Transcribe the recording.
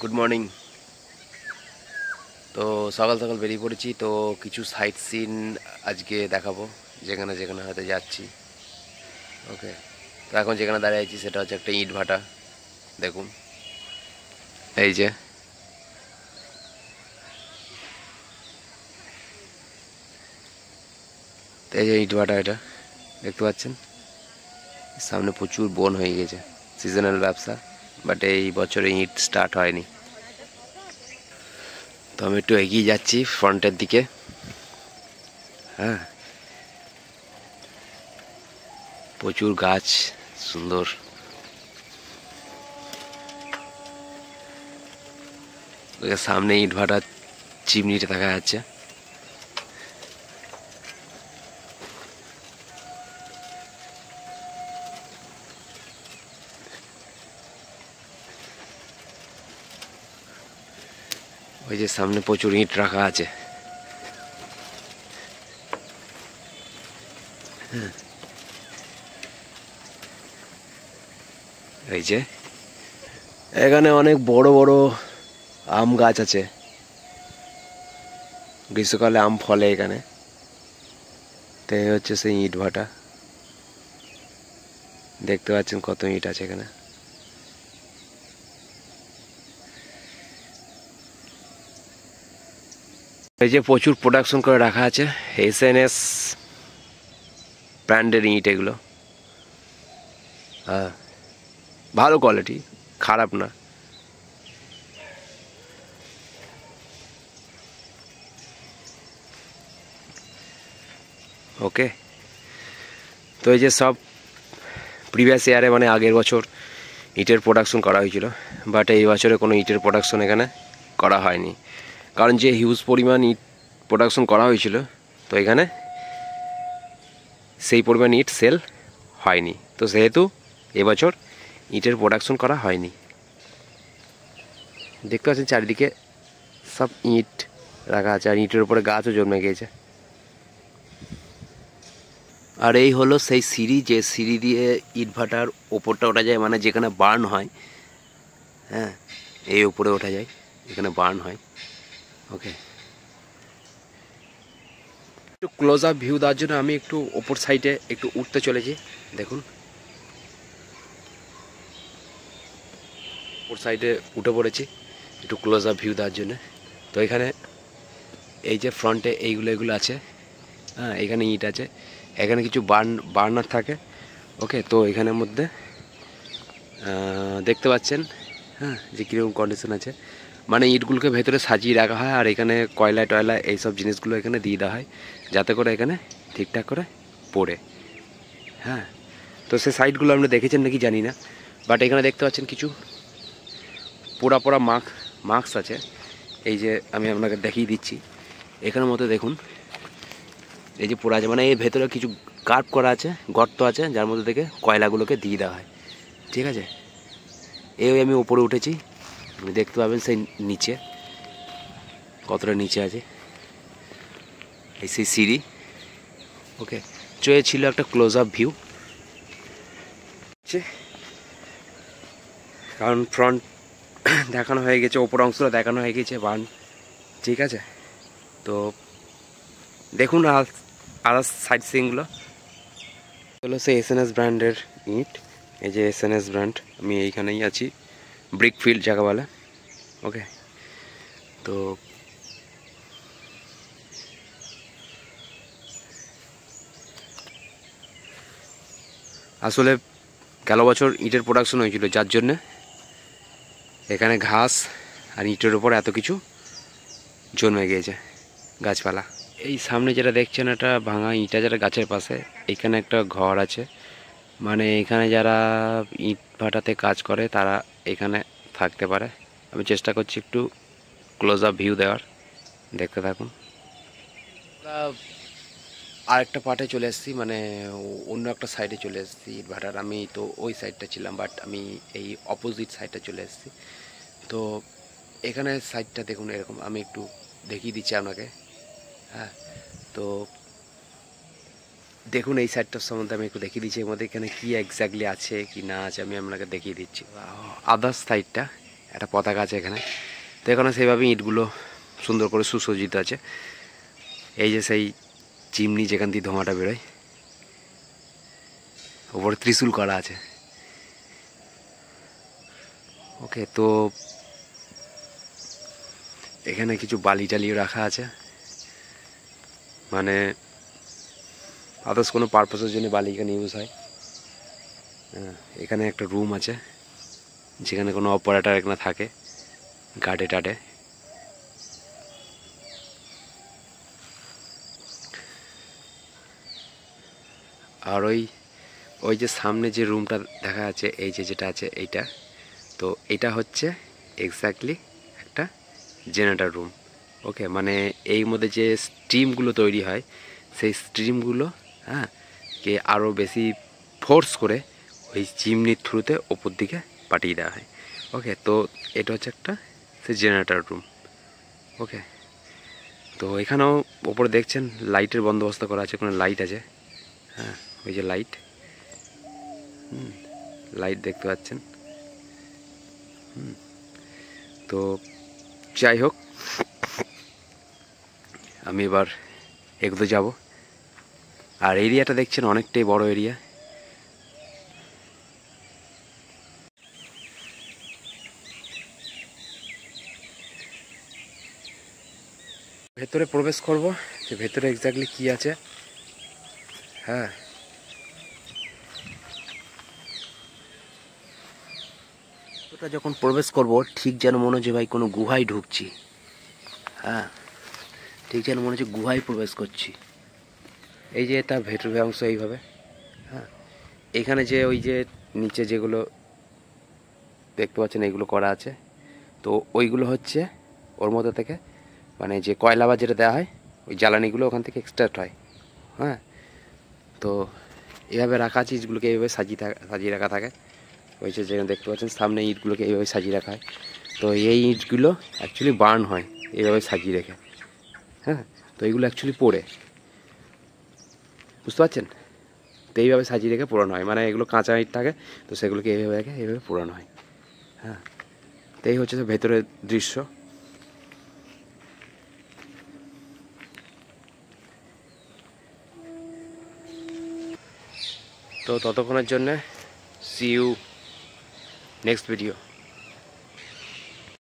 Good morning. তো সকাল সকাল বেরিয়ে পড়েছি, তো কিছু সাইট সিন আজকে দেখাবো, যেখানে যেখানে হয়তো যাচ্ছি। ওকে, তো এখন যেখানে দাঁড়িয়ে আছি সেটা হচ্ছে একটা ইট ভাটা। দেখুন, এই যে ইট ভাটা, এটা দেখতে পাচ্ছেন। সামনে প্রচুর বন হয়ে গেছে, সিজনাল ব্যবসা, বাট এই বছরে ইট স্টার্ট হয়নি। তো আমি একটু এগিয়ে যাচ্ছি ফ্রন্টের দিকে। হ্যাঁ, প্রচুর গাছ, সুন্দর। সামনে ইট ভাটার চিমনিটা দেখা যাচ্ছে। ওই যে সামনে প্রচুর ইট রাখা আছে। এই যে এখানে অনেক বড় বড় আম গাছ আছে, গ্রীষ্মকালে আম ফলে এখানে। তো এই হচ্ছে সেই ইট ভাটা, দেখতে পাচ্ছেন কত ইট আছে এখানে। এই যে প্রচুর প্রোডাকশন করে রাখা আছে, এসএনএস ব্র্যান্ডের ইট এগুলো। হ্যাঁ, ভালো কোয়ালিটি, খারাপ না। ওকে, তো এই যে সব প্রিভিয়াস ইয়ারে মানে আগের বছর ইটের প্রোডাকশন করা হয়েছিল, বাট এই বছরে কোনো ইটের প্রোডাকশন এখানে করা হয়নি, কারণ যে হিউজ পরিমাণ ইট প্রোডাকশন করা হয়েছিল, তো এখানে সেই পরিমাণ ইট সেল হয়নি। তো সেহেতু এবছর ইটের প্রোডাকশন করা হয়নি। দেখতে পাচ্ছেন চারিদিকে সব ইট রাখা আছে, আর ইটের উপরে গাছও জন্মে গিয়েছে। আর এই হলো সেই সিঁড়ি, যে সিঁড়ি দিয়ে ইট ভাটার ওপরটা ওঠা যায়, মানে যেখানে বার্ন হয়। হ্যাঁ, এই উপরে ওঠা যায়, এখানে বার্ন হয়। ওকে, একটু ক্লোজ আপ ভিউ দেওয়ার জন্য আমি একটু ওপর সাইডে একটু উঠতে চলেছি। দেখুন, ওপর সাইডে উঠে পড়েছি একটু ক্লোজ আপ ভিউ দেওয়ার জন্য। তো এখানে এই যে ফ্রন্টে এগুলো আছে। হ্যাঁ, এখানে ইট আছে, এখানে কিছু বার্নার থাকে। ওকে, তো এখানের মধ্যে দেখতে পাচ্ছেন, হ্যাঁ, যে কীরকম কন্ডিশন আছে। মানে ইটগুলোকে ভেতরে সাজিয়ে রাখা হয়, আর এখানে কয়লা টয়লা এইসব জিনিসগুলো এখানে দিয়ে দেওয়া হয়, যাতে করে এখানে ঠিকঠাক করে পড়ে। হ্যাঁ, তো সেই সাইডগুলো আপনি দেখেছেন নাকি জানি না, বাট এখানে দেখতে পাচ্ছেন কিছু পোড়া পোড়া মার্কস আছে। এই যে আমি আপনাকে দেখিয়ে দিচ্ছি, এখানের মধ্যে দেখুন, এই যে পোড়া আছে, মানে এর ভেতরে কিছু কার্ভ করা আছে, গর্ত আছে, যার মধ্যে থেকে কয়লাগুলোকে দিয়ে দেওয়া হয়। ঠিক আছে, এই আমি উপরে উঠেছি, আপনি দেখতে পাবেন সেই নিচে কতটা নিচে আছে, এই সেই সিঁড়ি। ওকে, এ ছিল একটা ক্লোজ আপ ভিউ, কারণ ফ্রন্ট দেখানো হয়ে গেছে, ওপর অংশটা দেখানো হয়ে গেছে বার্ন। ঠিক আছে, তো দেখুন আদার্স সাইড সিনগুলো হলো সেই এসএনএস ব্র্যান্ডের ইট। এই যে এসএনএস ব্র্যান্ড, আমি এইখানেই আছি, ব্রিক ফিল্ড জায়গা বলে। ওকে, তো আসলে গেল বছর ইটের প্রোডাকশন হয়েছিল, যার জন্যে এখানে ঘাস আর ইটের ওপর এত কিছু জন্মে গিয়েছে, গাছপালা। এই সামনে যেটা দেখছেন, এটা ভাঙা ইটা, যেটা গাছের পাশে, এখানে একটা ঘর আছে। মানে এখানে যারা ইট ভাটাতে কাজ করে তারা এখানে থাকতে পারে। আমি চেষ্টা করছি একটু ক্লোজ আপ ভিউ দেওয়ার, দেখতে থাকুন। আরেকটা পার্টে চলে এসেছি, মানে অন্য একটা সাইডে চলে এসেছি ইট ভাটার। আমি তো ওই সাইডটা ছিলাম, বাট আমি এই অপোজিট সাইডটা চলে এসেছি। তো এখানে সাইডটা দেখুন এরকম, আমি একটু দেখিয়ে দিচ্ছি আপনাকে। হ্যাঁ, তো দেখুন এই সাইডটার সম্বন্ধে আমি একটু দেখিয়ে দিচ্ছি, এর মধ্যে এখানে কী এক্স্যাক্টলি আছে কি না আছে আমি আপনাকে দেখিয়ে দিচ্ছি। আদার্স সাইডটা একটা পতাকা আছে এখানে। তো এখানে সেইভাবেই ইটগুলো সুন্দর করে সুসজ্জিত আছে। এই যে সেই চিমনি যেখান দিয়ে ধোঁয়াটা বেরোয়, ওপরে ত্রিশূল করা আছে। ওকে, তো এখানে কিছু বালি টালিও রাখা আছে, মানে আদার্স কোনো পারপাসের জন্য বালি এখানে ইউজ হয়। এখানে একটা রুম আছে যেখানে কোনো অপারেটর এখানে থাকে গার্ডে টাডে। আর ওই যে সামনে যে রুমটা দেখা যাচ্ছে, এই যে যেটা আছে এইটা, তো এটা হচ্ছে এক্স্যাক্টলি একটা জেনারেটর রুম। ওকে, মানে এই মধ্যে যে স্টিমগুলো তৈরি হয় সেই স্টিমগুলো কে আরও বেশি ফোর্স করে ওই চিমনির থ্রুতে ওপর দিকে পাঠিয়ে দেওয়া হয়। ওকে, তো এটা হচ্ছে একটা সেই জেনারেটর রুম। ওকে, তো এখানেও ওপরে দেখছেন লাইটের বন্দোবস্ত করা আছে, কোনো লাইট আছে। ওই যে লাইট, লাইট দেখতে পাচ্ছেন। তো যাই হোক, আমি এবার এগোতে যাব। আর এরিয়াটা দেখছেন অনেকটাই বড় এরিয়া। ভেতরে প্রবেশ করব, যে ভেতরে এক্স্যাক্টলি কি আছে। ওটা যখন প্রবেশ করব ঠিক যেন মনে হচ্ছে ভাই কোনো গুহায় ঢুকছি। ঠিক যেন মনে হচ্ছে গুহায় প্রবেশ করছি। এই যে তার ভেতরের অংশ এইভাবে। এখানে যে ওই যে নিচে যেগুলো দেখতে পাচ্ছেন এইগুলো করা আছে, তো ওইগুলো হচ্ছে ওর মধ্যে থেকে মানে যে কয়লা বা যেটা দেওয়া হয় ওই জ্বালানিগুলো ওখান থেকে এক্সট্রাক্ট হয়। তো এভাবে রাখা আছে, ইটগুলোকে এইভাবে সাজিয়ে রাখা থাকে। ওই যে যেখানে দেখতে পাচ্ছেন সামনে ইটগুলোকে এইভাবে সাজিয়ে রাখা হয়। তো এই ইটগুলো অ্যাকচুয়ালি বার্ন হয় এইভাবে সাজিয়ে রেখে। তো এইগুলো অ্যাকচুয়ালি পোড়ে, বুঝতে পারছেন? তো এইভাবে সাজিয়ে রেখে পোড়ানো হয়, মানে এগুলো কাঁচা ইট থাকে, তো সেগুলোকে এইভাবে রেখে এইভাবে পোড়ানো হয়। তো এই হচ্ছে ভেতরের দৃশ্য। তো ততক্ষণের জন্যে সি ইউ নেক্সট ভিডিও।